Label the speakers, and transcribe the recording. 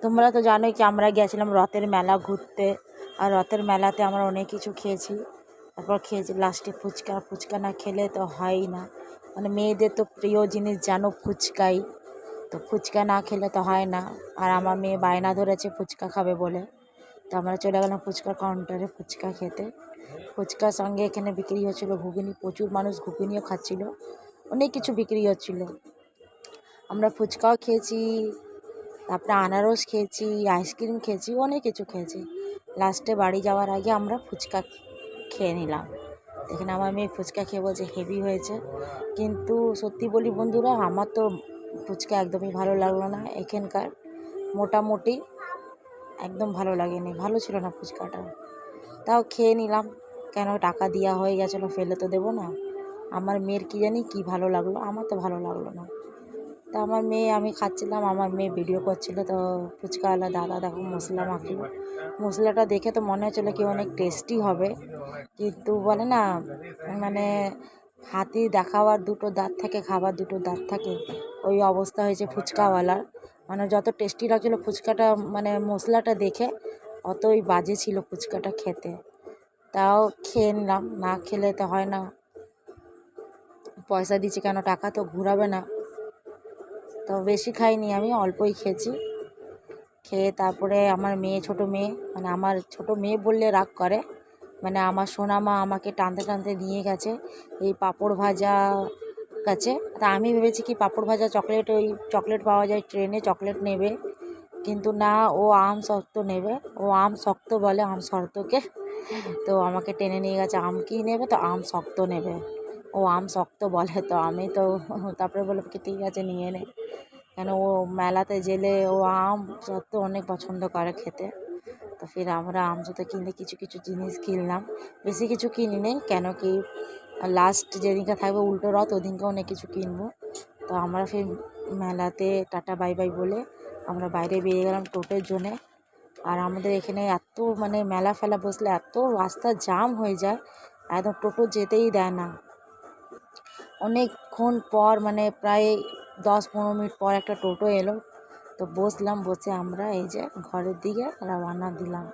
Speaker 1: তোমরা তো জানোই কি আমরা গেছিলাম রথের মেলা ঘুরতে, আর রথের মেলাতে আমরা অনেক কিছু খেয়েছি। তারপর খেয়েছি লাস্টে ফুচকা। ফুচকা না খেলে তো হয়ই না, মানে মেয়েদের তো প্রিয় জিনিস জানো ফুচকাই। তো ফুচকা না খেলে তো হয় না। আর আমার মেয়ে বায়না ধরেছে ফুচকা খাবে বলে, তো আমরা চলে গেলাম ফুচকার কাউন্টারে ফুচকা খেতে। ফুচকার সঙ্গে এখানে বিক্রি হচ্ছিলো ঘুগনি, প্রচুর মানুষ ঘুগনিও খাচ্ছিল, অনেক কিছু বিক্রি হচ্ছিলো। আমরা ফুচকাও খেয়েছি, তারপরে আনারস খেয়েছি, আইসক্রিম খেয়েছি, অনেক কিছু খেয়েছি। লাস্টে বাড়ি যাওয়ার আগে আমরা ফুচকা খেয়ে নিলাম। এখানে আমার মেয়ে ফুচকা খেয়ে বলছে হেভি হয়েছে। কিন্তু সত্যি বলি বন্ধুরা, আমার তো ফুচকা একদমই ভালো লাগলো না এখানকার, মোটামুটি একদম ভালো লাগেনি, ভালো ছিল না ফুচকাটা। তাও খেয়ে নিলাম, কেন টাকা দেওয়া হয়ে গেছিলো, ফেলে তো দেবো না। আমার মেয়ের কী জানি কী ভালো লাগলো, আমার তো ভালো লাগলো না। তা আমার মেয়ে, আমি খাচ্ছিলাম, আমার মেয়ে ভিডিও করছিল, তো ফুচকাওয়ালা দাদা দেখো মশলা মাখলো। মশলাটা দেখে তো মনে হচ্ছিলো কি অনেক টেস্টি হবে, কিন্তু বলে না মানে হাতি দেখাবার দুটো দাঁত থাকে, খাবার দুটো দাঁত থাকে, ওই অবস্থা হয়েছে ফুচকাওয়ালার। মানে যত টেস্টি লাগছিলো ফুচকাটা, মানে মশলাটা দেখে অতই বাজে ছিল ফুচকাটা খেতে। তাও খেয়ে নিলাম, না খেলে তো হয় না, পয়সা দিচ্ছি কেন, টাকা তো ঘুরাবে না। তো বেশি খাইনি, আমি অল্পই খেয়েছি। খেয়ে তারপরে আমার মেয়ে, ছোটো মেয়ে, মানে আমার ছোটো মেয়ে বললে রাগ করে, মানে আমার সোনা মা আমাকে টানতে টানতে নিয়ে গেছে এই পাঁপড় ভাজা কাছে। তা আমি ভেবেছি কি পাঁপড় ভাজা চকলেট, ওই চকলেট পাওয়া যায় ট্রেনে, চকলেট নেবে, কিন্তু না, ও আম শক্ত নেবে। ও আম শক্ত বলে, আম শক্তকে। তো আমাকে টেনে নিয়ে গেছে, আম কি নেবে, তো আম শক্ত নেবে। ও আম শক্ত বলে, তো আমি তো তারপরে বলে কি ঠিক আছে নিয়ে নে, কেন ও মেলাতে গেলে ও আম সত্ত্ব অনেক পছন্দ করে খেতে। তো ফির আমরা আম সত্ত্ব কিনতে কিছু কিছু জিনিস কিনলাম, বেশি কিছু কিনি নেই, কেন কি লাস্ট যেদিনকে থাকবে উল্টো রথ ওদিনকে অনেক কিছু কিনবো। তো আমরা ফির মেলাতে টাটা বাই বাই বলে আমরা বাইরে বেরিয়ে গেলাম টোটোর জন্যে। আর আমাদের এখানে এত মানে মেলা ফেলা বসলে এত রাস্তা জাম হয়ে যায়, একদম টোটো যেতেই দেয় না। অনেকক্ষণ পর, মানে প্রায় 10-15 মিনিট পর একটা টোটো এলো, তো বসলাম, বসে আমরা এই যে ঘরের দিকে রওনা দিলাম।